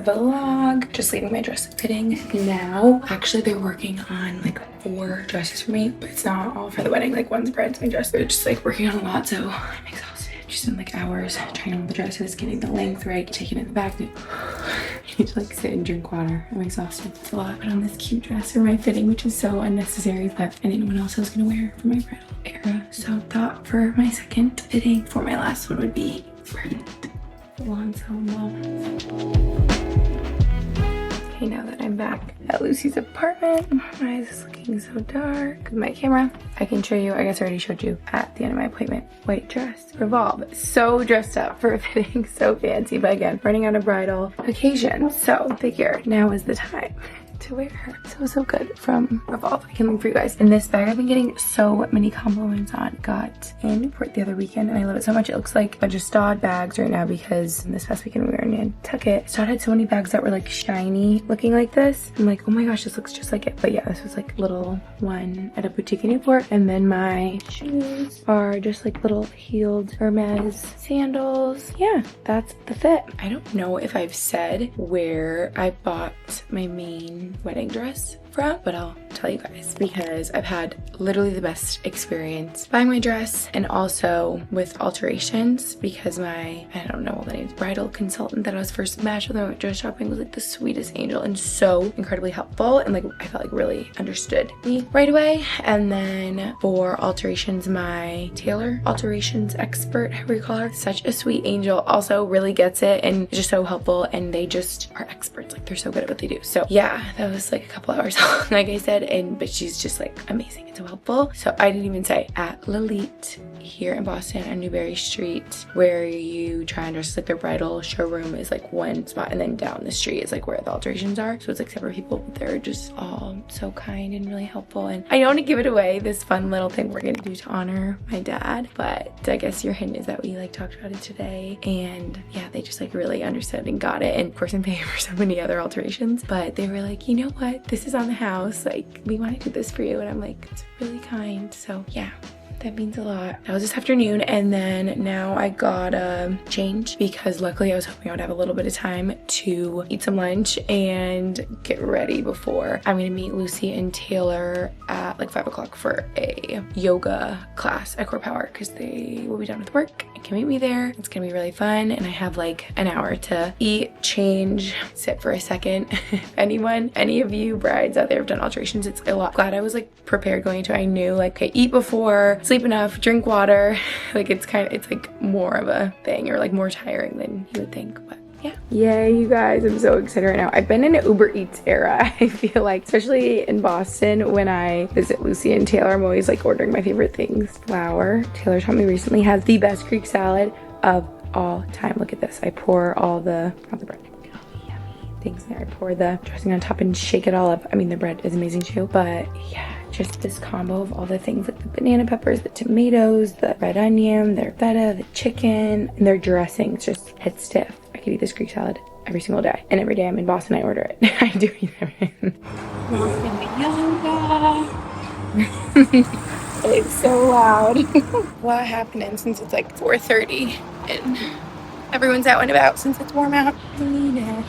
vlog. Just leaving my dress fitting now. Actually, they're working on like 4 dresses for me, but it's not all for the wedding. Like one's bridesmaid dress. They're just like working on a lot, so I'm exhausted. Just in like hours trying on the dresses, getting the length right, taking it in the back. I need to like sit and drink water. I'm exhausted. It's a lot. I put on this cute dress for my fitting, which is so unnecessary, but I didn't know what else I was gonna wear for my bridal era. So thought for my second fitting for my last one would be perfect. Long so long. Okay, now that I'm back at Lucy's apartment, my eyes is looking so dark. My camera, I can show you, I guess I already showed you at the end of my appointment. White dress, Revolve. So dressed up for a fitting, so fancy, but again, running on a bridal occasion. So figure now is the time to wear her. So good from Revolve. I can link for you guys. And this bag I've been getting so many compliments on. Got in Newport the other weekend and I love it so much. It looks like a bunch of Staud bags right now because this past weekend we were in Nantucket. Staud had so many bags that were like shiny looking like this. I'm like, oh my gosh, this looks just like it. But yeah, this was like little one at a boutique in Newport. And then my shoes are just like little heeled Hermes sandals. Yeah, that's the fit. I don't know if I've said where I bought my main wedding dress from, but I'll tell you guys because I've had literally the best experience buying my dress and also with alterations because my, I don't know all the names, bridal consultant that I was first matched with when I went dress shopping was like the sweetest angel and so incredibly helpful, and like I felt like really understood me right away. And then for alterations, my tailor alterations expert, however you call her, such a sweet angel, also really gets it and is just so helpful, and they just are experts. Like they're so good at what they do. So yeah, that was like a couple hours like I said, but she's just like amazing and so helpful. So I didn't even say at Lilith here in Boston on Newberry Street, where you try and dress like their bridal showroom is like one spot, and then down the street is like where the alterations are. So it's like separate people, but they're just all so kind and really helpful. And I don't want to give it away, this fun little thing we're gonna do to honor my dad, but I guess your hint is that we like talked about it today, and yeah, they just like really understood and got it. And of course I'm paying for so many other alterations, but they were like, you know what, this is on the house, like we want to do this for you. And I'm like, it's really kind. So yeah, that means a lot. That was this afternoon, and then now I gotta change because luckily I was hoping I would have a little bit of time to eat some lunch and get ready before I'm gonna meet Lucy and Taylor at like 5 o'clock for a yoga class at Core Power because they will be done with work and can meet me there. It's gonna be really fun, and I have like an hour to eat, change, sit for a second. Any of you brides out there have done alterations, it's a lot. Glad I was like prepared going into it. I knew like, okay, eat before, sleep enough, drink water. Like it's like more of a thing, or like more tiring than you would think, but yeah. Yay, you guys, I'm so excited right now. I've been in an Uber Eats era, I feel like, especially in Boston when I visit Lucy and Taylor. I'm always like ordering my favorite things. Flour, Taylor taught me recently, has the best Greek salad of all time. Look at this. I pour all the, not the bread, things there. I pour the dressing on top and shake it all up. I mean, the bread is amazing too, but yeah, just this combo of all the things, like the banana peppers, the tomatoes, the red onion, their feta, the chicken, and their dressings, just head stiff. I could eat this Greek salad every single day, and every day I'm in Boston I order it. I do eat everything. It's so loud. A lot happening since it's like 4:30 and everyone's out and about since it's warm out. I need it.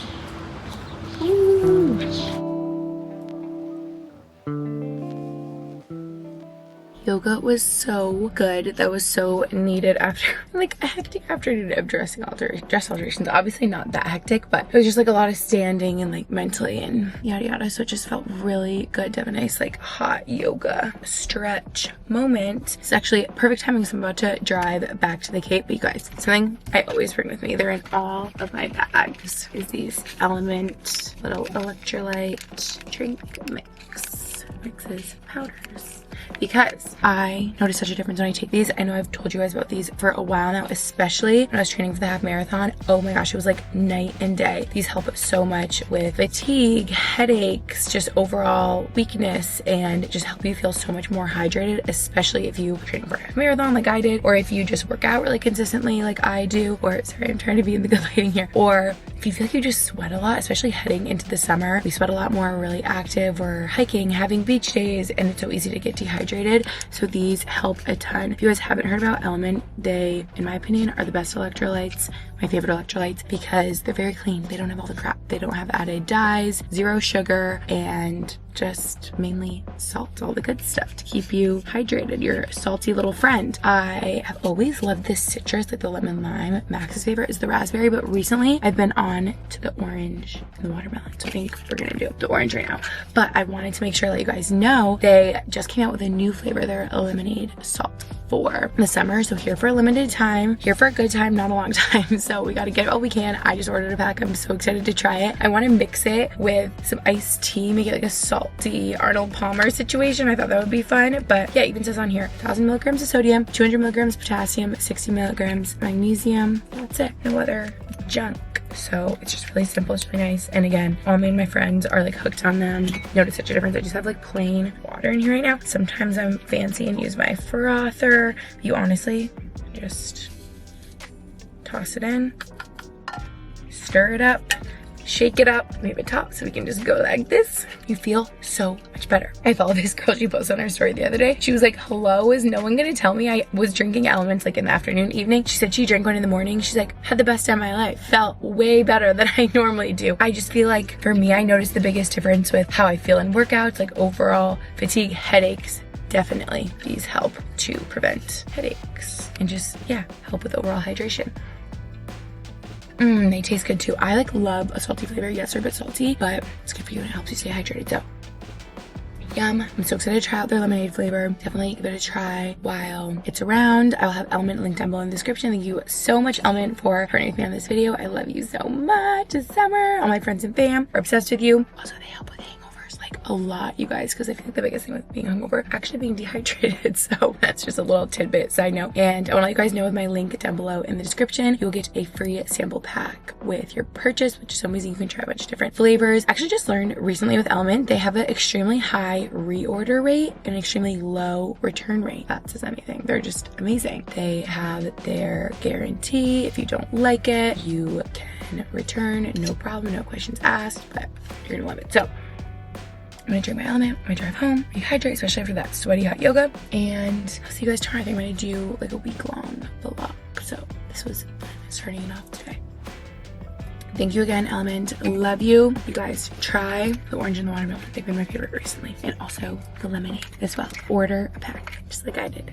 Yoga was so good. That was so needed after like a hectic afternoon of dress alterations. Obviously not that hectic, but it was just like a lot of standing and like mentally and yada yada. So it just felt really good to have a nice like hot yoga stretch moment. It's actually perfect timing because I'm about to drive back to the Cape. But you guys, something I always bring with me, they're in all of my bags, is these Element little electrolyte drink mixes, powders. Because I noticed such a difference when I take these. I know I've told you guys about these for a while now, especially when I was training for the half marathon. Oh my gosh, it was like night and day. These help so much with fatigue, headaches, just overall weakness, and just help you feel so much more hydrated, especially if you train for a half marathon like I did, or if you just work out really consistently like I do, or sorry, I'm trying to be in the good lighting here, or if if you feel like you just sweat a lot, especially heading into the summer, we sweat a lot more, we're really active, we're hiking, having beach days, and it's so easy to get dehydrated. So these help a ton. If you guys haven't heard about Element, they, in my opinion, are the best electrolytes, my favorite electrolytes, because they're very clean. They don't have all the crap. They don't have added dyes, zero sugar, and just mainly salt, all the good stuff to keep you hydrated, your salty little friend. I have always loved this citrus, like the lemon lime. Max's favorite is the raspberry, but recently I've been on to the orange and the watermelon. So I think we're gonna do the orange right now. But I wanted to make sure that you guys know they just came out with a new flavor, their lemonade salt for the summer. So here for a limited time, here for a good time, not a long time. So we got to get it while we can. I just ordered a pack. I'm so excited to try it. I want to mix it with some iced tea, make it like a salty Arnold Palmer situation. I thought that would be fun. But yeah, it even says on here 1,000 milligrams of sodium, 200 milligrams potassium, 60 milligrams magnesium. That's it. No other junk. So it's just really simple, it's really nice. And again, all me and my friends are like hooked on them. Notice such a difference. I just have like plain water in here right now. Sometimes I'm fancy and use my frother. You honestly just toss it in, stir it up, shake it up, leave it top so we can just go like this. You feel so much better. I follow this girl, she posted on her story the other day. She was like, hello, is no one gonna tell me I was drinking Elements like in the afternoon, evening? She said she drank one in the morning. She's like, had the best time of my life. Felt way better than I normally do. I just feel like for me, I noticed the biggest difference with how I feel in workouts, like overall fatigue, headaches. Definitely these help to prevent headaches and just, yeah, help with overall hydration. They taste good too. I like love a salty flavor. Yes, they're a bit salty, but it's good for you and it helps you stay hydrated. So, yum. I'm so excited to try out their lemonade flavor. Definitely give it a try while it's around. I will have Element linked down below in the description. Thank you so much, Element, for partnering with me on this video. I love you so much. It's summer. All my friends and fam are obsessed with you. Also, they help with hangovers like a lot, you guys, because I feel like the biggest thing with being hungover, actually being dehydrated. So that's just a little tidbit side note. And I want to let you guys know with my link down below in the description, you'll get a free sample pack with your purchase, which is so amazing. You can try a bunch of different flavors. Actually just learned recently with Element, they have an extremely high reorder rate and extremely low return rate. If that says anything. They're just amazing. They have their guarantee. If you don't like it, you can return, no problem, no questions asked, but you're gonna love it. So I'm gonna drink my Element, I'm gonna drive home, rehydrate, especially after that sweaty hot yoga, and I'll see you guys tomorrow. I think I'm gonna do like a week-long vlog. So this was starting it off today. Thank you again, Element. Love you. You guys try the orange and the watermelon. They've been my favorite recently. And also the lemonade as well. Order a pack, just like I did.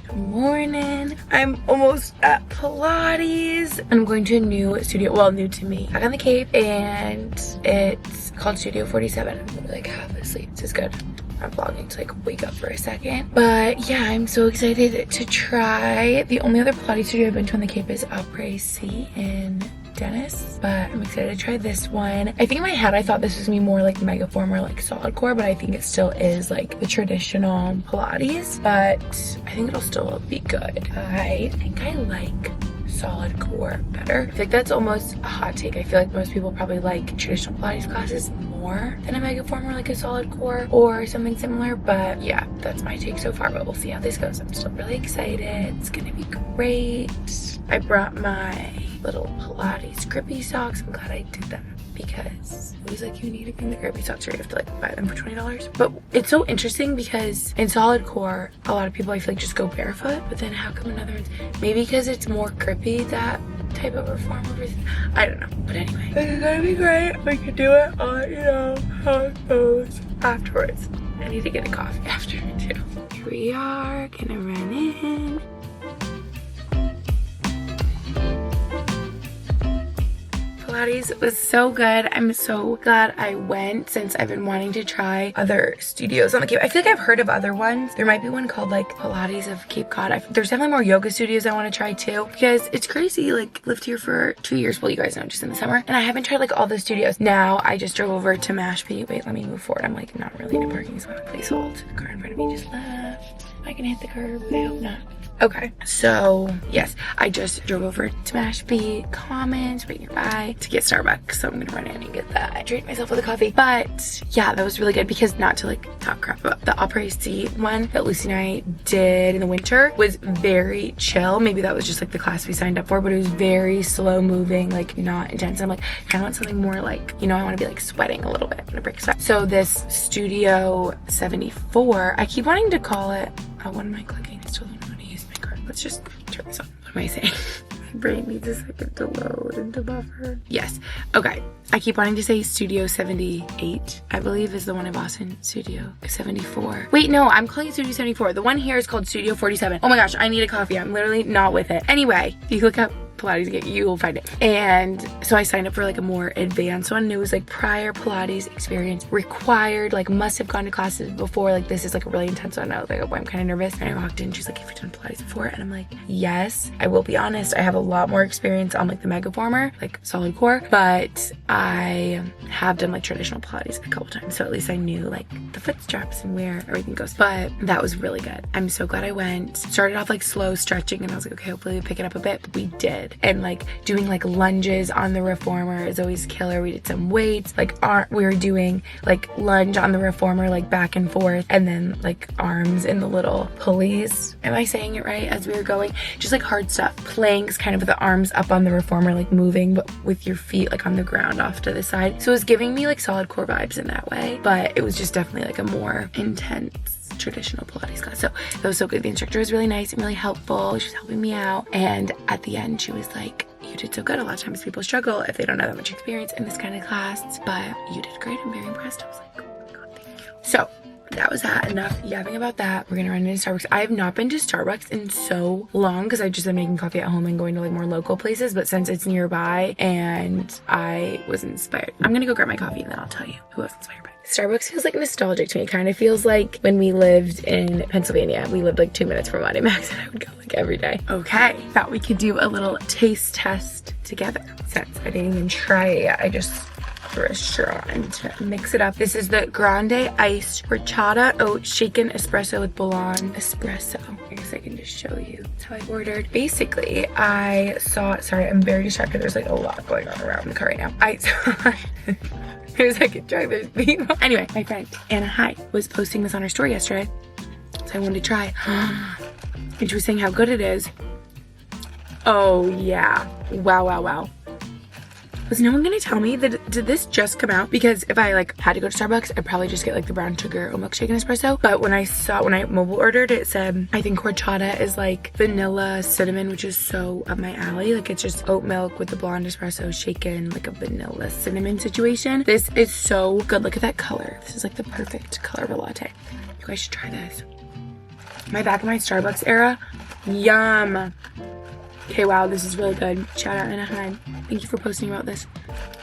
Good morning. I'm almost at Pilates. I'm going to a new studio, well, new to me, back on the Cape, and it's called Studio 47. I'm like half asleep. This is good. I'm vlogging to like wake up for a second. But yeah, I'm so excited to try. The only other Pilates studio I've been to on the Cape is Après C in Dennis, but I'm excited to try this one. I think in my head I thought this was gonna be more like Megaform or like solid core, but I think it still is like the traditional Pilates, but I think it'll still be good. I think I like solid core better. I feel like that's almost a hot take. I feel like most people probably like traditional Pilates classes more than a Megaform or like a solid core or something similar, but yeah, that's my take so far, but we'll see how this goes. I'm still really excited. It's gonna be great. I brought my little Pilates grippy socks. I'm glad I did that because it was like you need to clean the grippy socks or you have to like buy them for $20. But it's so interesting because in solid core, a lot of people I feel like just go barefoot, but then how come another one's, maybe because it's more grippy, that type of reform over, I don't know. But anyway, it's gonna be great. We can do it on, you know, how it goes afterwards. I need to get a coffee after too. Here we are, gonna run in. Pilates was so good. I'm so glad I went since I've been wanting to try other studios on the Cape. I feel like I've heard of other ones. There might be one called like Pilates of Cape Cod. There's definitely more yoga studios I want to try too because it's crazy. Like lived here for 2 years. Well, you guys know, just in the summer. And I haven't tried like all the studios. Now I just drove over to Mashpee. Wait, let me move forward. I'm like not really in a parking spot. Please hold. The car in front of me just left. I can hit the curb. I hope not. Okay, so yes, I just drove over to Mashpee Commons right nearby to get Starbucks, so I'm gonna run in and get that. I treated myself with a coffee, but yeah, that was really good because not to like talk crap about the après-ski one that Lucy and I did in the winter was very chill. Maybe that was just like the class we signed up for, but it was very slow moving, like not intense. I'm like, I kind of want something more like, you know, I want to be like sweating a little bit. I'm gonna break sweat. So this Studio 74, I keep wanting to call it, what am I clicking? I still don't know how to use my card. Let's just turn this on. What am I saying? My brain needs a second to load and to buffer. Yes. Okay. I keep wanting to say Studio 78, I believe is the one in Boston. Studio 74. Wait, no, I'm calling it Studio 74. The one here is called Studio 47. Oh my gosh, I need a coffee. I'm literally not with it. Anyway, if you look up Pilates again, you will find it. And so I signed up for like a more advanced one, and it was like prior Pilates experience required, like must have gone to classes before, like this is like a really intense one. I was like, oh boy, I'm kind of nervous. And I walked in, she's like, have you done Pilates before? And I'm like, yes. I will be honest, I have a lot more experience on like the Megaformer, like solid core, but I have done like traditional Pilates a couple times, so at least I knew like the foot straps and where everything goes. But that was really good. I'm so glad I went. Started off like slow stretching, and I was like, okay, hopefully we pick it up a bit, but we did. And like doing like lunges on the reformer is always killer. We did some weights, like we were doing like lunge on the reformer, like back and forth, and then like arms in the little pulleys. Am I saying it right? As we were going, just like hard stuff. Planks, kind of with the arms up on the reformer, like moving, but with your feet like on the ground off to the side. So it was giving me like solid core vibes in that way, but it was just definitely like a more intense traditional Pilates class. So that was so good. The instructor was really nice and really helpful. She was helping me out, and at the end she was like, you did so good. A lot of times people struggle if they don't have that much experience in this kind of class, but you did great. I'm very impressed. I was like, oh my god, thank you. So that was that. Enough yapping about that. We're gonna run into Starbucks. I have not been to Starbucks in so long because I've just been making coffee at home and going to like more local places, but since it's nearby and I was inspired, I'm gonna go grab my coffee and then I'll tell you who I was inspired by. Starbucks feels like nostalgic to me. It kind of feels like when we lived in Pennsylvania. We lived like 2 minutes from Monday Max, and I would go like every day. Okay, thought we could do a little taste test together since I didn't even try it yet. I just threw a straw and to mix it up. This is the Grande Iced Horchata Oat Shaken Espresso with Bouillon Espresso. I guess I can just show you. That's how I ordered. Basically, I saw, sorry, I'm very distracted. There's like a lot going on around the car right now. I saw there's like a driver's beat. Anyway, my friend Anna Hyde was posting this on her story yesterday, so I wanted to try. And she was saying how good it is. Oh yeah, wow, wow, wow. Was no one gonna tell me that, did this just come out? Because if I like had to go to Starbucks, I'd probably just get like the brown sugar oat milk shaken espresso. But when I mobile ordered, it said, I think horchata is like vanilla cinnamon, which is so up my alley. Like it's just oat milk with the blonde espresso shaken, like a vanilla cinnamon situation. This is so good. Look at that color. This is like the perfect color of a latte. You guys should try this. Am I back in my Starbucks era? Yum. Okay, wow, this is really good. Shout out Anna Hyde. Thank you for posting about this.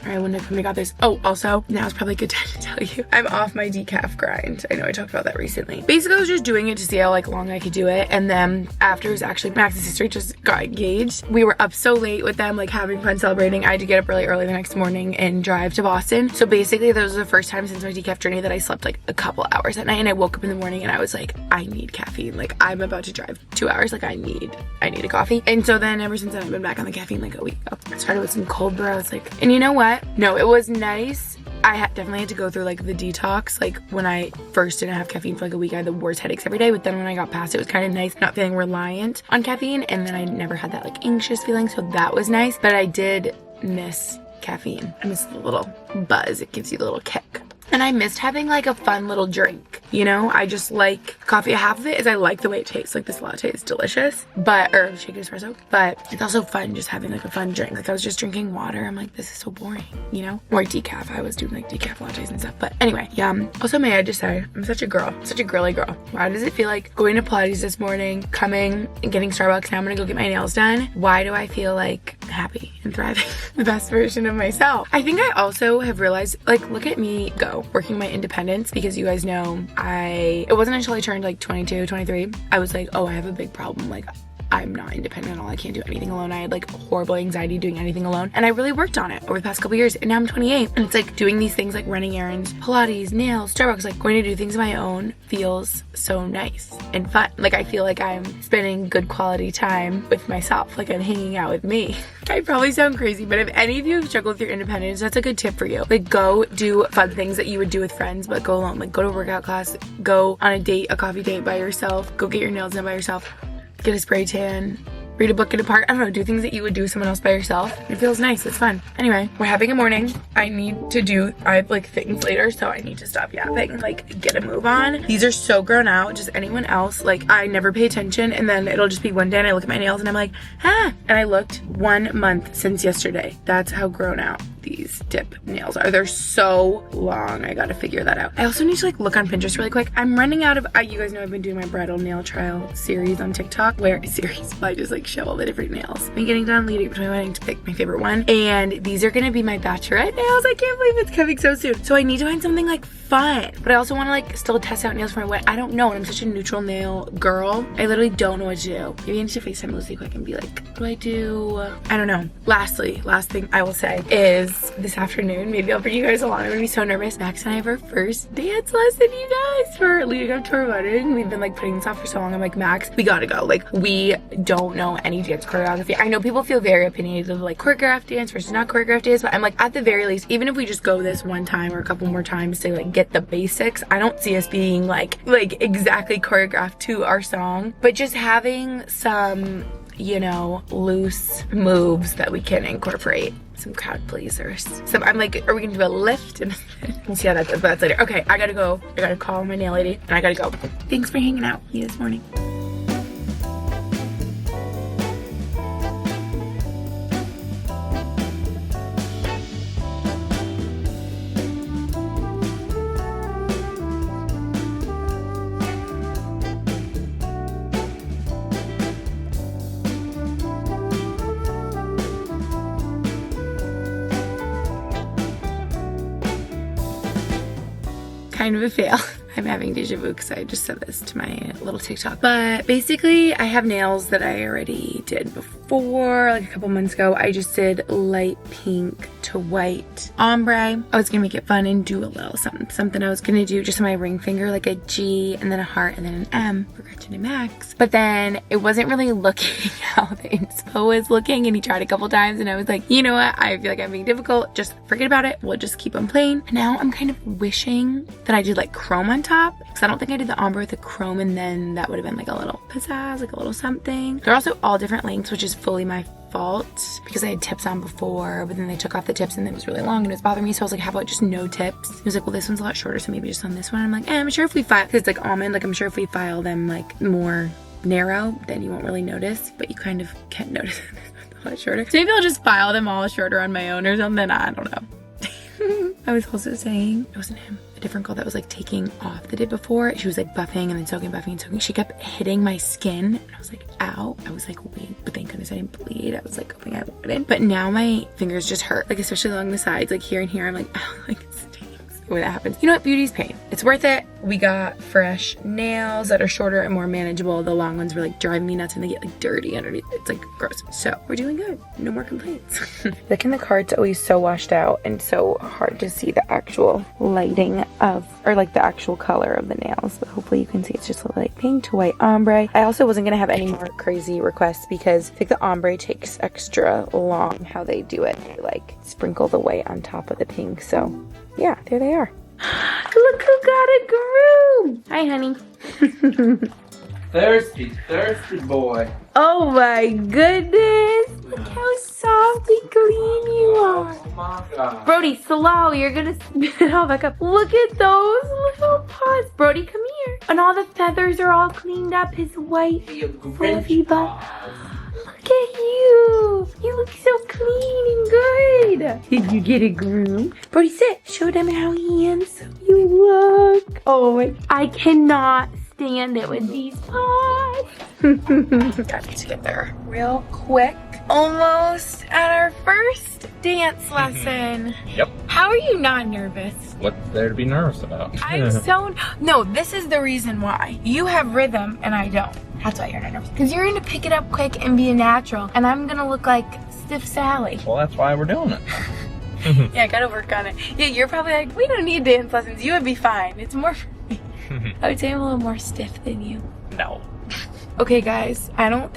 I wouldn't have got this. Oh, also, now is probably a good time to tell you, I'm off my decaf grind. I know I talked about that recently. Basically, I was just doing it to see how like long I could do it. And then after, it was actually Max's sister just got engaged. We were up so late with them, like having fun celebrating. I had to get up really early the next morning and drive to Boston. So basically, that was the first time since my decaf journey that I slept like a couple hours at night. And I woke up in the morning and I was like, I need caffeine. Like I'm about to drive 2 hours. Like I need a coffee. And so then ever since then, I've been back on the caffeine like a week ago. I started with some cold brew. I was like, and you know what? No, it was nice. I definitely had to go through like the detox. Like when I first didn't have caffeine for like a week, I had the worst headaches every day. But then when I got past it, was kind of nice not feeling reliant on caffeine. And then I never had that like anxious feeling. So that was nice. But I did miss caffeine. I miss the little buzz. It gives you the little kick. And I missed having like a fun little drink, you know? I just like coffee. Half of it is I like the way it tastes. Like this latte is delicious, or shaken espresso, but it's also fun just having like a fun drink. Like I was just drinking water. I'm like, this is so boring, you know? Or decaf. I was doing like decaf lattes and stuff. But anyway, yum. Also, may I just say, I'm such a girl, such a girly girl. Why does it feel like going to Pilates this morning, coming and getting Starbucks, now I'm gonna go get my nails done? Why do I feel like happy and thriving? The best version of myself. I think I also have realized, like, look at me go. Working my independence, because you guys know it wasn't until I turned like 22, 23, I was like, oh, I have a big problem. Like I'm not independent at all. I can't do anything alone. I had like horrible anxiety doing anything alone. And I really worked on it over the past couple years. And now I'm 28. And it's like doing these things like running errands, Pilates, nails, Starbucks, like going to do things on my own feels so nice and fun. Like I feel like I'm spending good quality time with myself. Like I'm hanging out with me. I probably sound crazy, but if any of you have struggled with your independence, that's a good tip for you. Like go do fun things that you would do with friends, but go alone. Like go to a workout class, go on a date, a coffee date by yourself, go get your nails done by yourself, get a spray tan, read a book in a park. I don't know, do things that you would do with someone else by yourself. It feels nice, it's fun. Anyway, we're having a morning. I have like things later, so I need to stop yapping, like get a move on. These are so grown out, just anyone else, like I never pay attention, and then it'll just be one day and I look at my nails and I'm like, ah, and I looked 1 month since yesterday. That's how grown out these dip nails are. They're so long. I gotta figure that out. I also need to like look on Pinterest really quick. I'm running out of, you guys know I've been doing my bridal nail trial series on TikTok, where I just like show all the different nails I've been getting done leading up to my wedding to pick my favorite one. And these are gonna be my bachelorette nails. I can't believe it's coming so soon. So I need to find something like fun, but I also want to like still test out nails for my wedding. I don't know, and I'm such a neutral nail girl. I literally don't know what to do. Maybe I need to FaceTime Lucy quick and be like, what do I do? I don't know. Last thing I will say is this afternoon, maybe I'll bring you guys along. I'm gonna be so nervous. Max and I have our first dance lesson, you guys, for leading up to our wedding. We've been like putting this off for so long. I'm like, Max, we gotta go. Like we don't know any dance choreography. I know people feel very opinionated of like choreographed dance versus not choreographed dance, but I'm like, at the very least, even if we just go this one time or a couple more times to like get the basics, I don't see us being like exactly choreographed to our song, but just having some, you know, loose moves that we can incorporate. Some crowd pleasers. So I'm like, are we gonna do a lift? And we'll see how that's later. Okay, I gotta go. I gotta call my nail lady and I gotta go. Thanks for hanging out with me this morning. Kind of a fail. I'm having deja vu because I just said this to my little TikTok. But basically, I have nails that I already did before, like a couple months ago. I just did light pink to white ombre. I was gonna make it fun and do a little something I was gonna do just on my ring finger, like a G and then a heart and then an M for Gretchen and Max. But then it wasn't really looking how the inspo was looking, and he tried a couple times and I was like, you know what? I feel like I'm being difficult. Just forget about it. We'll just keep on playing. And now I'm kind of wishing that I did like chrome on top, because I don't think I did the ombre with the chrome, and then that would have been like a little pizzazz, like a little something. They're also all different lengths, which is fully my fault because I had tips on before, but then they took off the tips and it was really long and it was bothering me. So I was like, how about just no tips? He was like, well, this one's a lot shorter, so maybe just on this one. I'm like, I'm sure if we file, because it's like almond, like I'm sure if we file them like more narrow, then you won't really notice, but you kind of can't notice it a lot shorter. So maybe I'll just file them all shorter on my own or something. I don't know. I was also saying, it wasn't him, a different girl that was like taking off the dip before. She was like buffing and then soaking, buffing and soaking. She kept hitting my skin and I was like, ow. I was like, wait, but thank goodness I didn't bleed. I was like hoping I wouldn't. But now my fingers just hurt, like especially along the sides, like here and here. I'm like, ow, like it stings the way that happens. You know what? Beauty's pain. It's worth it. We got fresh nails that are shorter and more manageable. The long ones were like driving me nuts and they get like dirty underneath. It's like gross. So we're doing good. No more complaints. Like in the car, it's always so washed out and so hard to see the actual lighting of, or like the actual color of the nails. But hopefully you can see it's just a light pink to white ombre. I also wasn't gonna have any more crazy requests because I think the ombre takes extra long how they do it. They like sprinkle the white on top of the pink. So yeah, there they are. Look who got a groom! Hi, honey. Thirsty boy. Oh my goodness! Look how soft and clean you are. Oh my God. Brody, slow. You're gonna spit it all back up. Look at those little paws. Brody, come here. And all the feathers are all cleaned up. His white fluffy butt. Look at you. You look so clean and good. Did you get a groom? Brody, sit. Show them how handsome you look. Oh, I cannot stand it with these paws. Got to get there real quick. almost at our first dance lesson. Yep. How are you not nervous? What's there to be nervous about? I'm so, no, this is the reason why. You have rhythm and I don't. That's why you're not nervous. Because you're gonna pick it up quick and be a natural, and I'm gonna look like Stiff Sally. Well, that's why we're doing it. Yeah, I gotta work on it. Yeah, you're probably like, we don't need dance lessons. You would be fine. It's more for me. I would say I'm a little more stiff than you. No. Okay guys,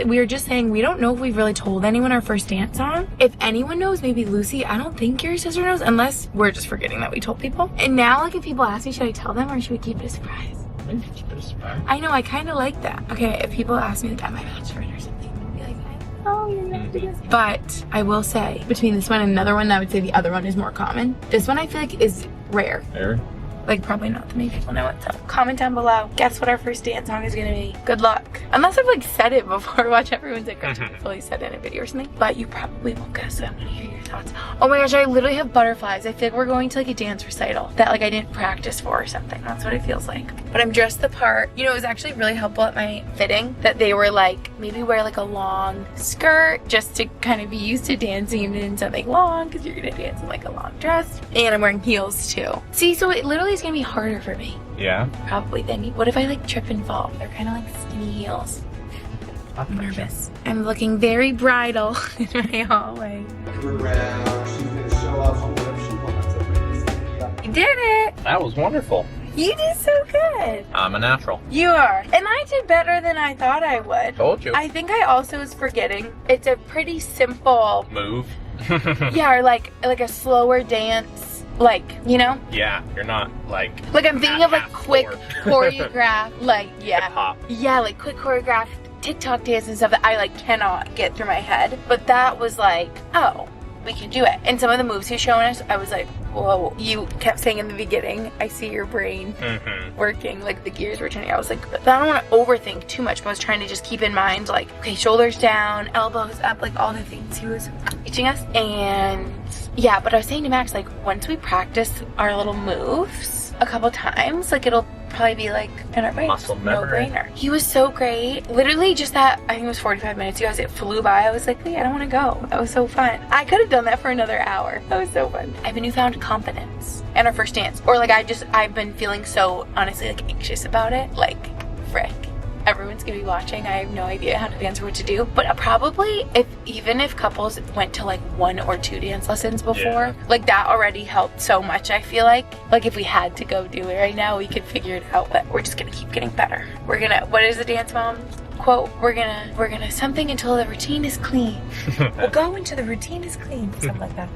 we were just saying we don't know if we've really told anyone our first dance song. If anyone knows, maybe Lucy. I don't think your sister knows, unless we're just forgetting that we told people. And now, like, if people ask me, should I tell them or should we keep it a surprise? Maybe keep it a surprise. I know, I kind of like that. Okay, if people ask me, like, at my bachelorette or something, I'll be like, oh, you're gonna do this. But I will say, between this one and another one, I would say the other one is more common. This one I feel like is rare. Very. Like, probably not that many people know it, so comment down below. Guess what our first dance song is gonna be. Good luck. Unless I've, like, said it before. Watch everyone's like, Gretchen fully said it in a video or something. But you probably won't guess, so I'm gonna hear your thoughts. Oh my gosh, I literally have butterflies. I feel like we're going to, like, a dance recital that, like, I didn't practice for or something. That's what it feels like. But I'm dressed the part. You know, it was actually really helpful at my fitting that they were like, maybe wear, like, a long skirt just to kind of be used to dancing in something long, because you're gonna dance in, like, a long dress. And I'm wearing heels, too. See, so it literally is gonna be harder for me. Yeah. Probably then. What if I, like, trip and fall? They're kind of like skinny heels. I'm nervous. I'm looking very bridal in my hallway. Around, she's gonna show off whatever she wants. You did it! That was wonderful. You did so good. I'm a natural. You are. And I did better than I thought I would. Told you. I think I also was forgetting. It's a pretty simple Move. yeah, or like a slower dance. Like, you know? Yeah, you're not like I'm thinking of like half quick forward. choreographed, like, yeah. Hip-hop. Yeah, like quick choreographed TikTok dance and stuff that I like cannot get through my head. But that was like, oh, we can do it. And some of the moves he's showing us, I was like, whoa. You kept saying in the beginning, I see your brain working, like the gears were turning. I was like, I don't want to overthink too much, but I was trying to just keep in mind, like, okay, shoulders down, elbows up, like all the things he was teaching us. And yeah, but I was saying to Max, like, once we practice our little moves a couple times, like, it'll probably be like in our brains. Muscle memory. No-brainer. He was so great. Literally just that, I think it was 45 minutes. You guys, it flew by. I was like, wait, I don't want to go. That was so fun. I could have done that for another hour. That was so fun. I have a newfound confidence in our first dance. Or like, I've been feeling so, honestly, like, anxious about it. Like, frick. Everyone's gonna be watching. I have no idea how to dance or what to do. But probably, even if couples went to like 1 or 2 dance lessons before, like, that already helped so much. I feel like if we had to go do it right now, we could figure it out. But we're just gonna keep getting better. We're gonna, what is the dance mom quote? We're gonna something until the routine is clean. We'll go until the routine is clean. Something like that.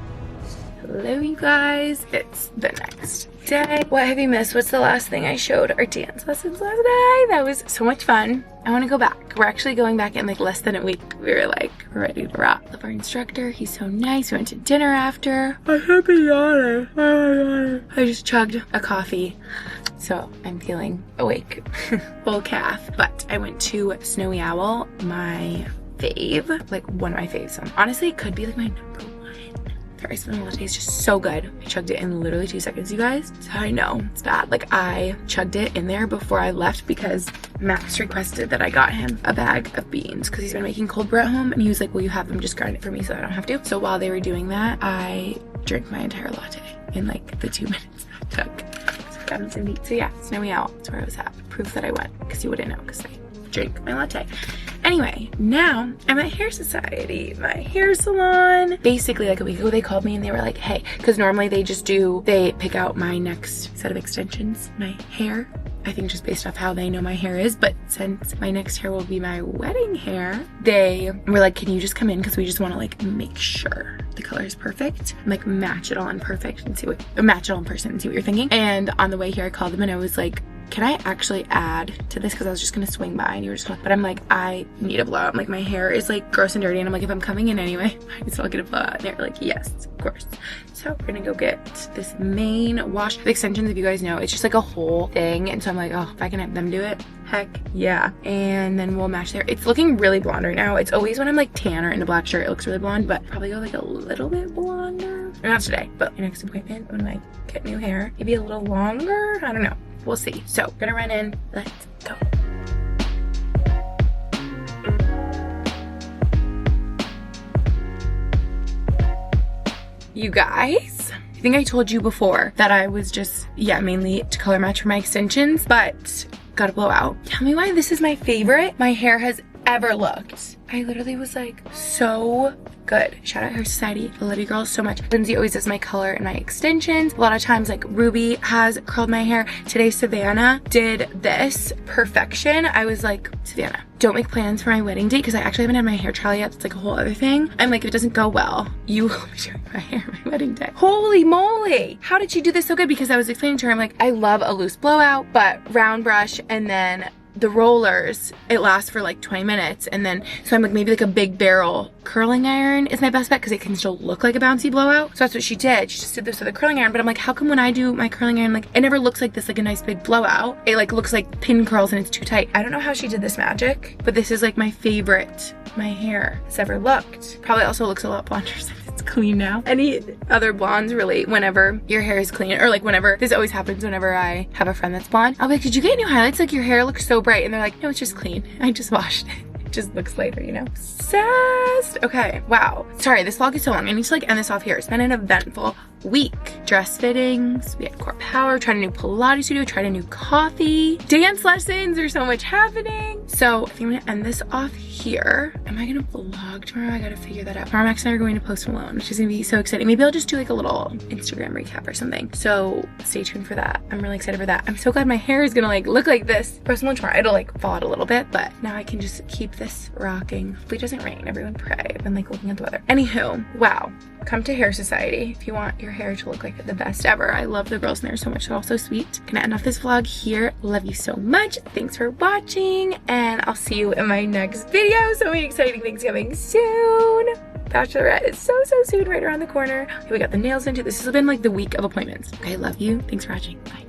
Hello, you guys. It's the next day. What have you missed? What's the last thing I showed? Our dance lessons last night. That was so much fun. I want to go back. We're actually going back in like less than a week. We were like ready to rock. Love our instructor. He's so nice. We went to dinner after. I should be yawning. I just chugged a coffee, so I'm feeling awake. Full calf. But I went to Snowy Owl, my fave, like one of my faves. Honestly, it could be like my number one. Their ice lemon latte is just so good. I chugged it in literally 2 seconds, you guys. So I know it's bad. Like, I chugged it in there before I left because Max requested that I got him a bag of beans because he's been making cold brew at home, and he was like, will you have them just grind it for me so I don't have to? So while they were doing that, I drank my entire latte in like the 2 minutes that took. So I got him some beans. So yeah, Snowy Owl, that's where I was at. Proof that I went, because you wouldn't know because I drink my latte. Anyway, now I'm at Hair Society, my hair salon. Basically, like a week ago, they called me and they were like, hey, because normally they pick out my next set of extensions, my hair. I think just based off how they know my hair is, but since my next hair will be my wedding hair, they were like, can you just come in, because we just want to like make sure the color is perfect, and like match it all in perfect and match it all in person and see what you're thinking. And on the way here, I called them and I was like, can I actually add to this? Because I was just gonna swing by and you were just gonna, but I'm like, I need a blowout. I'm like, my hair is like gross and dirty, and I'm like, if I'm coming in anyway, I can still get a blowout. And they're like, yes, of course. So we're gonna go get this main wash. The extensions, if you guys know, it's just like a whole thing. And so I'm like, oh, if I can have them do it, heck yeah. And then we'll match there. It's looking really blonde right now. It's always when I'm like tan or in a black shirt, it looks really blonde, but probably go like a little bit blonder. Or not today, but my next appointment when I get new hair, maybe a little longer. I don't know. We'll see. So, gonna run in. Let's go. you guys. I think I told you before that I was just, yeah, mainly to color match for my extensions, but got a blowout. Tell me why this is my favorite my hair has ever looked. I literally was like, so good. Shout out Hair Society. I love you girls so much. Lindsay always does my color and my extensions. A lot of times like Ruby has curled my hair. Today Savannah did this perfection. I was like, Savannah, don't make plans for my wedding date because I actually haven't had my hair trial yet. It's like a whole other thing. I'm like, if it doesn't go well, you will be doing my hair on my wedding day. Holy moly. How did she do this so good? Because I was explaining to her, I'm like, I love a loose blowout, but round brush and then the rollers, it lasts for like 20 minutes. And then, so I'm like, maybe like a big barrel curling iron is my best bet because it can still look like a bouncy blowout. So that's what she did. She just did this with a curling iron. But I'm like, how come when I do my curling iron, like it never looks like this, like a nice big blowout. It like looks like pin curls and it's too tight. I don't know how she did this magic, but this is like my favorite my hair has ever looked. Probably also looks a lot blonder since it's clean now. Any other blondes relate whenever your hair is clean, or like whenever, this always happens whenever I have a friend that's blonde. I'll be like, did you get new highlights? Like your hair looks so bright. And they're like, no, it's just clean. I just washed it. It just looks lighter, you know? Obsessed. Okay, wow. Sorry, this vlog is so long. I need to like end this off here. It's been an eventful week. Dress fittings, we had core power, tried a new Pilates studio, tried a new coffee, dance lessons, there's so much happening. So I think I'm gonna end this off here. Am I gonna vlog tomorrow? I gotta figure that out. Tomorrow Max and I are going to Post Malone, which is gonna be so exciting. Maybe I'll just do like a little Instagram recap or something. So stay tuned for that. I'm really excited for that. I'm so glad my hair is gonna like look like this. Post Malone tomorrow, it'll like fall out a little bit, but now I can just keep this rocking. Hopefully it doesn't rain. Everyone pray. I've been like looking at the weather. Anywho, wow. Come to Hair Society if you want your hair to look like the best ever. I love the girls in there so much. They're all so sweet. Gonna end off this vlog here. Love you so much. Thanks for watching, and I'll see you in my next video. So many exciting things coming soon. Bachelorette is so soon, right around the corner. Okay, we got the nails into. This has been like the week of appointments. Okay, love you. Thanks for watching. Bye.